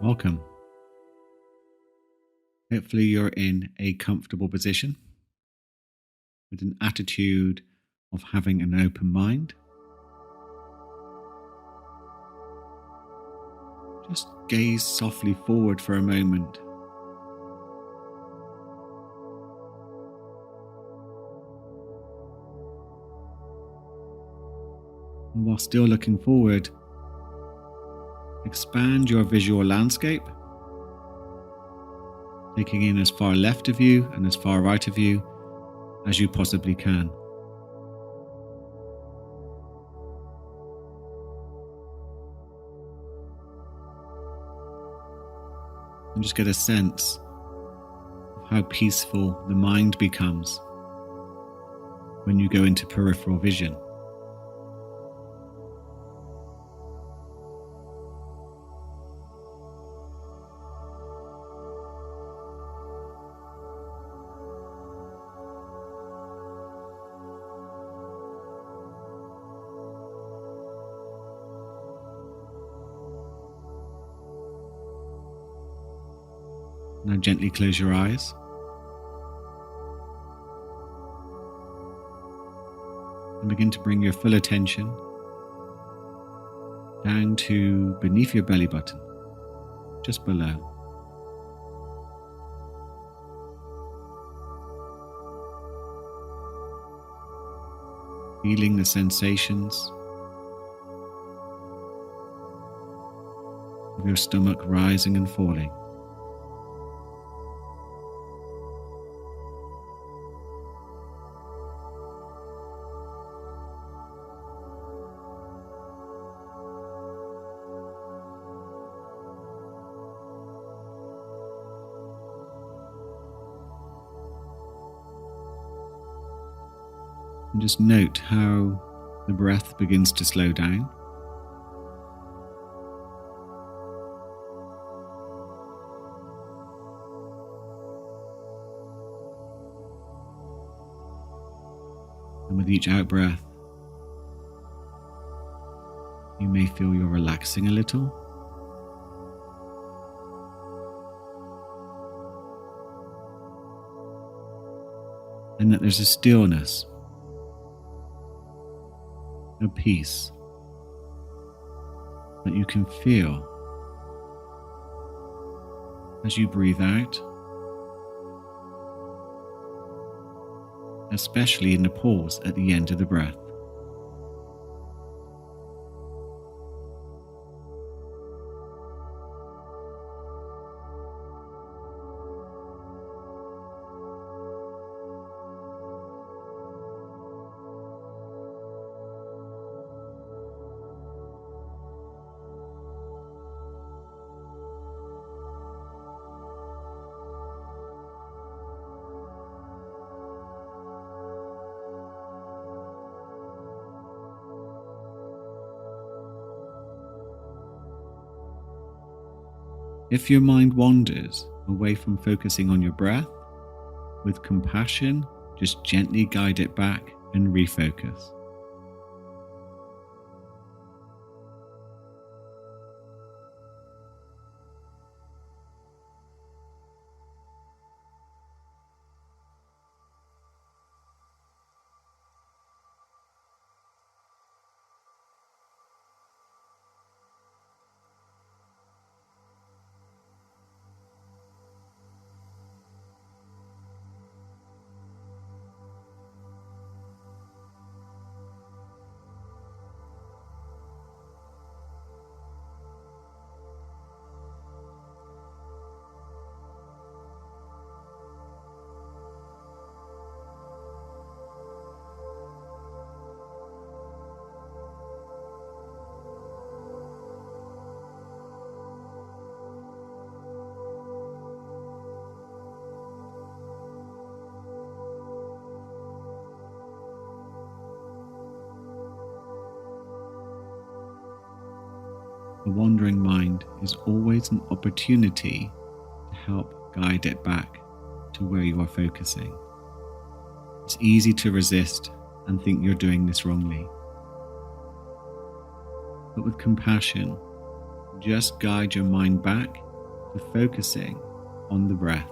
Welcome. Hopefully, you're in a comfortable position with an attitude of having an open mind. Just gaze softly forward for a moment. And while still looking forward, expand your visual landscape, taking in as far left of you and as far right of you as you possibly can. And just get a sense of how peaceful the mind becomes when you go into peripheral vision. Now gently close your eyes. And begin to bring your full attention down to beneath your belly button, just below. Feeling the sensations of your stomach rising and falling. And just note how the breath begins to slow down. And with each out breath, you may feel you're relaxing a little. And that there's a stillness, a peace that you can feel as you breathe out, especially in the pause at the end of the breath. If your mind wanders away from focusing on your breath, with compassion, just gently guide it back and refocus. The wandering mind is always an opportunity to help guide it back to where you are focusing. It's easy to resist and think you're doing this wrongly. But with compassion, just guide your mind back with focusing on the breath.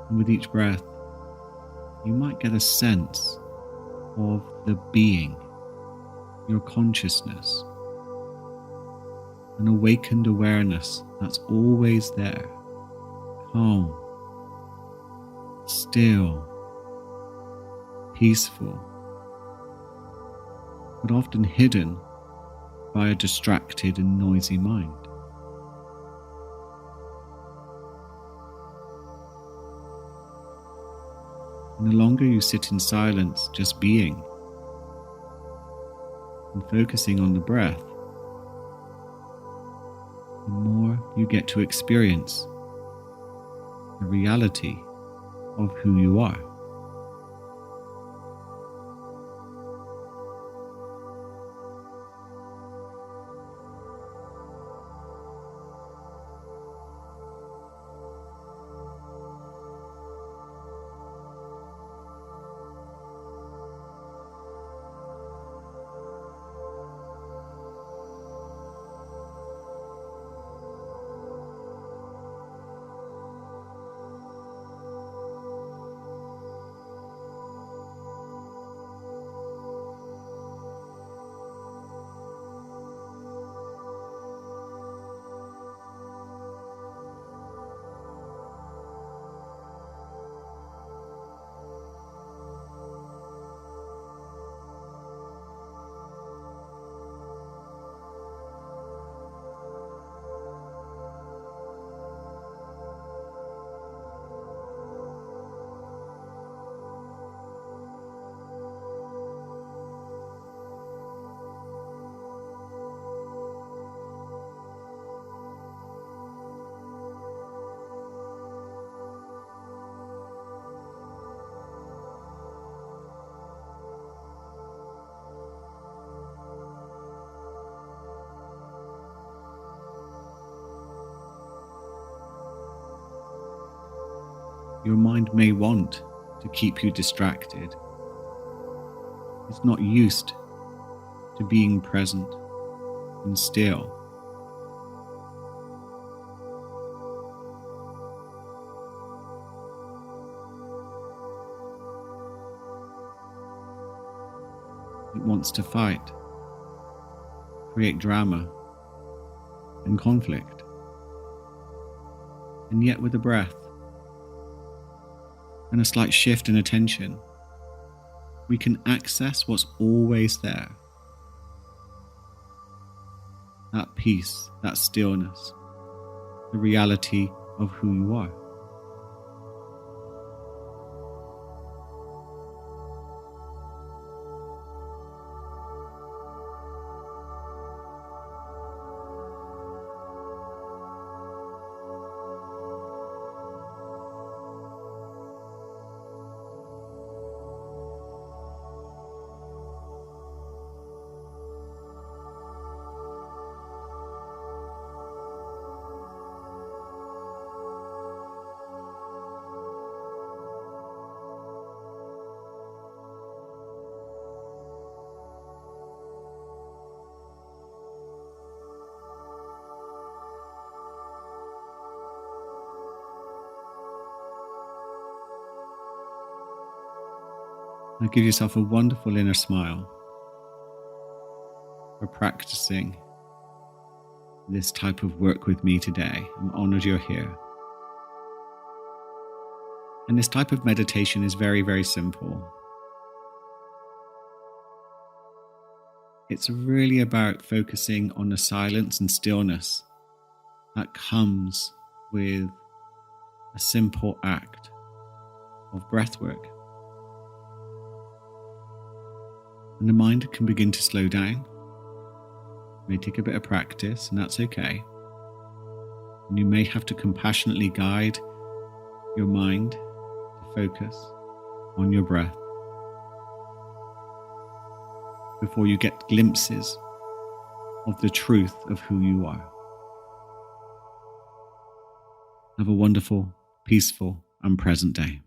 And with each breath, you might get a sense of the being, your consciousness, an awakened awareness that's always there, calm, still, peaceful, but often hidden by a distracted and noisy mind. And the longer you sit in silence, just being, and focusing on the breath, the more you get to experience the reality of who you are. Your mind may want to keep you distracted. It's not used to being present and still. It wants to fight, create drama and conflict. And yet with a breath and a slight shift in attention, we can access what's always there. That peace, that stillness, the reality of who you are. Now give yourself a wonderful inner smile for practicing this type of work with me today. I'm honored you're here. And this type of meditation is very, very simple. It's really about focusing on the silence and stillness that comes with a simple act of breath work. And the mind can begin to slow down. It may take a bit of practice, and that's okay. And you may have to compassionately guide your mind to focus on your breath before you get glimpses of the truth of who you are. Have a wonderful, peaceful, and present day.